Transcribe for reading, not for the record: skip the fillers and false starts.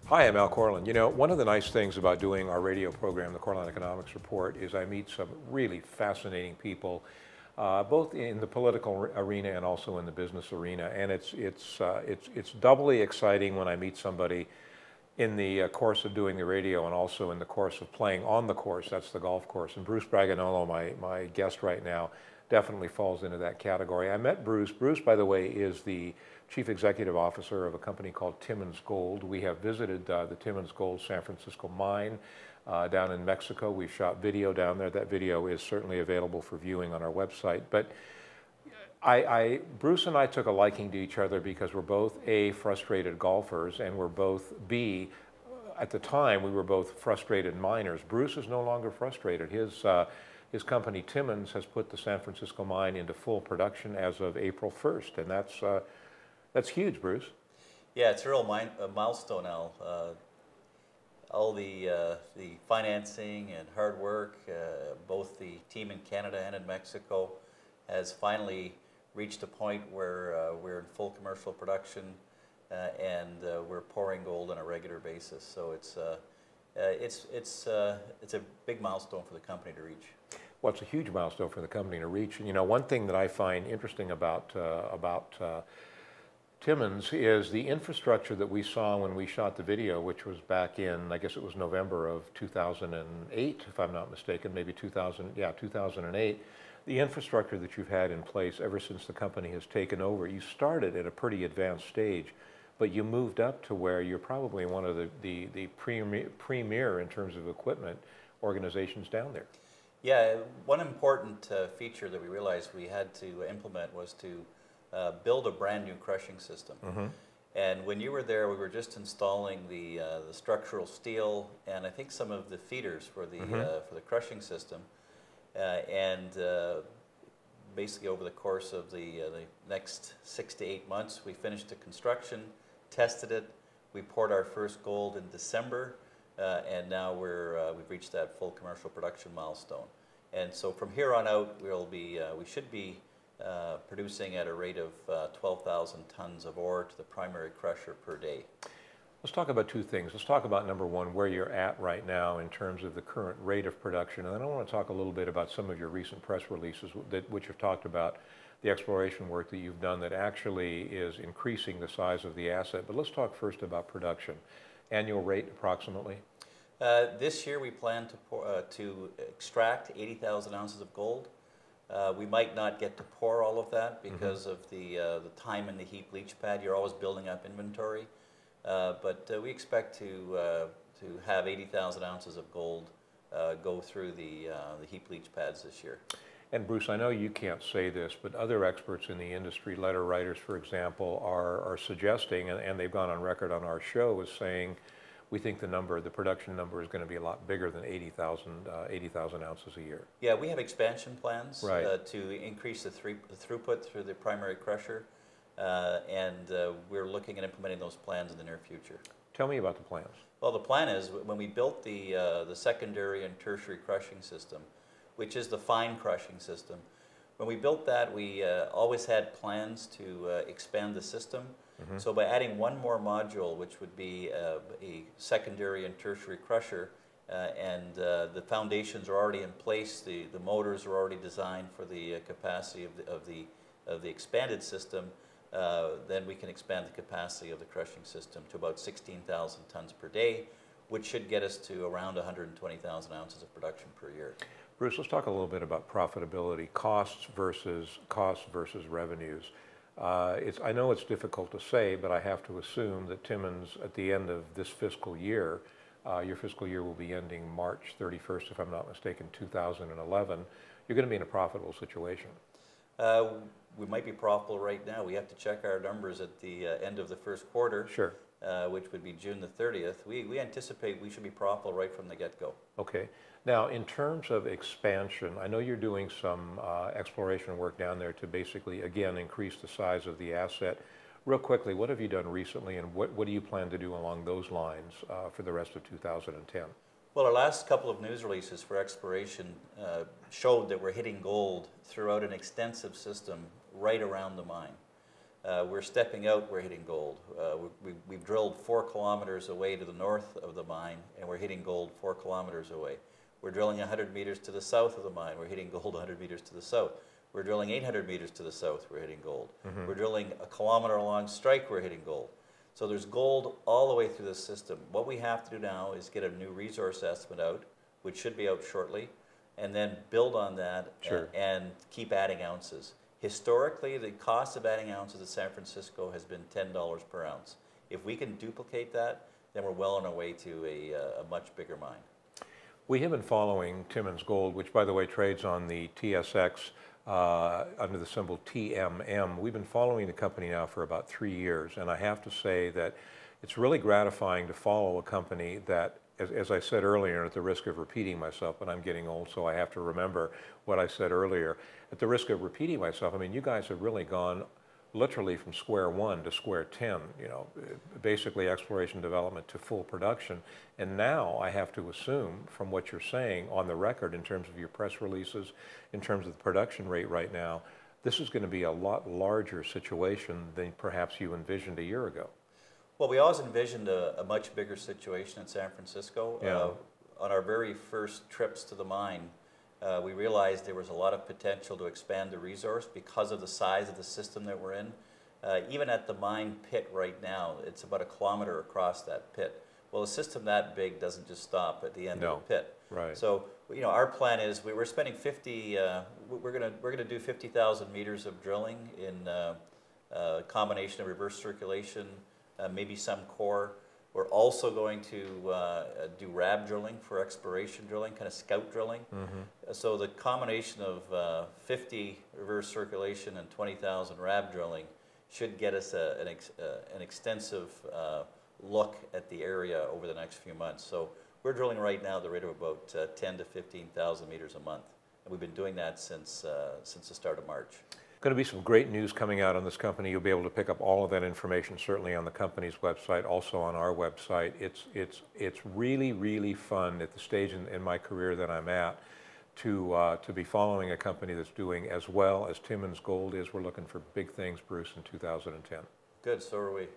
Hi, I'm Al Korelin. You know, one of the nice things about doing our radio program, the Korelin Economics Report, is I meet some really fascinating people, both in the political arena and also in the business arena. And it's doubly exciting when I meet somebody in the course of doing the radio and also in the course of playing on the course. That's the golf course. And Bruce Bragagnolo, my guest right now, definitely falls into that category. I met Bruce. Bruce, by the way, is the Chief Executive Officer of a company called Timmins Gold. We have visited the Timmins Gold San Francisco mine down in Mexico. We've shot video down there. That video is certainly available for viewing on our website. But Bruce and I took a liking to each other because we're both A, frustrated golfers, and we're both B, at the time we were both frustrated miners. Bruce is no longer frustrated. His company Timmins has put the San Francisco mine into full production as of April 1st, and that's huge, Bruce. Yeah, it's a real milestone, Al. All the financing and hard work, both the team in Canada and in Mexico, has finally reached a point where we're in full commercial production and we're pouring gold on a regular basis. So it's a big milestone for the company to reach. Well, it's a huge milestone for the company to reach. And you know, one thing that I find interesting about Timmins is the infrastructure that we saw when we shot the video, which was back in, I guess it was November of 2008, if I'm not mistaken, maybe 2008. The infrastructure that you've had in place ever since the company has taken over, you started at a pretty advanced stage, but you moved up to where you're probably one of the premier in terms of equipment organizations down there. Yeah, one important feature that we realized we had to implement was to build a brand new crushing system. Mm-hmm. And when you were there, we were just installing the structural steel and I think some of the feeders for the crushing system. Basically over the course of the next 6 to 8 months, we finished the construction, tested it, we poured our first gold in December, and now we've reached that full commercial production milestone. And so from here on out, we should be producing at a rate of 12,000 tons of ore to the primary crusher per day. Let's talk about two things. Let's talk about, number one, where you're at right now in terms of the current rate of production. And then I want to talk a little bit about some of your recent press releases which have talked about the exploration work that you've done that actually is increasing the size of the asset. But let's talk first about production. Annual rate approximately? This year we plan to extract 80,000 ounces of gold. We might not get to pour all of that because of the time in the heap leach pad. You're always building up inventory. But we expect to have 80,000 ounces of gold go through the heap leach pads this year. And Bruce, I know you can't say this, but other experts in the industry, letter writers, for example, are suggesting, and they've gone on record on our show as saying, we think the production number is going to be a lot bigger than 80,000 ounces a year. Yeah, we have expansion plans to increase the throughput through the primary crusher. And we're looking at implementing those plans in the near future. Tell me about the plans. Well, the plan is when we built the secondary and tertiary crushing system, which is the fine crushing system, when we built that, we always had plans to expand the system. So by adding one more module, which would be a secondary and tertiary crusher, and the foundations are already in place, the motors are already designed for the capacity of the expanded system, then we can expand the capacity of the crushing system to about 16,000 tons per day, which should get us to around 120,000 ounces of production per year. Bruce, let's talk a little bit about profitability, costs versus revenues. I know it's difficult to say, but I have to assume that Timmins, at the end of this fiscal year, your fiscal year will be ending March 31st, if I'm not mistaken, 2011. You're going to be in a profitable situation. We might be profitable right now. We have to check our numbers at the end of the first quarter, sure. Which would be June the 30th. We anticipate we should be profitable right from the get-go. Okay. Now, in terms of expansion, I know you're doing some exploration work down there to basically, again, increase the size of the asset. Real quickly, what have you done recently, and what do you plan to do along those lines for the rest of 2010? Well, our last couple of news releases for exploration showed that we're hitting gold throughout an extensive system right around the mine. We're stepping out, we're hitting gold. We've drilled 4 kilometers away to the north of the mine, and we're hitting gold 4 kilometers away. We're drilling 100 meters to the south of the mine, we're hitting gold 100 meters to the south. We're drilling 800 meters to the south, we're hitting gold. We're drilling a kilometer along strike, we're hitting gold. So there's gold all the way through the system. What we have to do now is get a new resource estimate out, which should be out shortly, and then build on that and keep adding ounces. Historically, the cost of adding ounces at San Francisco has been $10 per ounce. If we can duplicate that, then we're well on our way to a much bigger mine. We have been following Timmins Gold, which by the way trades on the TSX under the symbol TMM. We've been following the company now for about 3 years, and I have to say that it's really gratifying to follow a company that, as I said earlier, at the risk of repeating myself, but I'm getting old, so I have to remember what I said earlier. At the risk of repeating myself, I mean, you guys have really gone literally from square one to square 10, you know, basically exploration development to full production. And now I have to assume from what you're saying on the record in terms of your press releases, in terms of the production rate right now, this is going to be a lot larger situation than perhaps you envisioned a year ago. Well, we always envisioned a much bigger situation in San Francisco. Yeah. On our very first trips to the mine, we realized there was a lot of potential to expand the resource because of the size of the system that we're in. Even at the mine pit right now, it's about 1 kilometer across that pit. Well, a system that big doesn't just stop at the end of the pit. Right. So, you know, our plan is we're spending 50. We're gonna do 50,000 meters of drilling in a combination of reverse circulation, maybe some core. We're also going to do RAB drilling for exploration drilling, kind of scout drilling. So the combination of 50 reverse circulation and 20,000 RAB drilling should get us an extensive look at the area over the next few months. So we're drilling right now at the rate of about 10 to 15,000 meters a month. And we've been doing that since the start of March. Going to be some great news coming out on this company. You'll be able to pick up all of that information certainly on the company's website, also on our website. It's really, really fun at the stage in my career that I'm at to be following a company that's doing as well as Timmins Gold is. We're looking for big things, Bruce, in 2010. Good, so are we.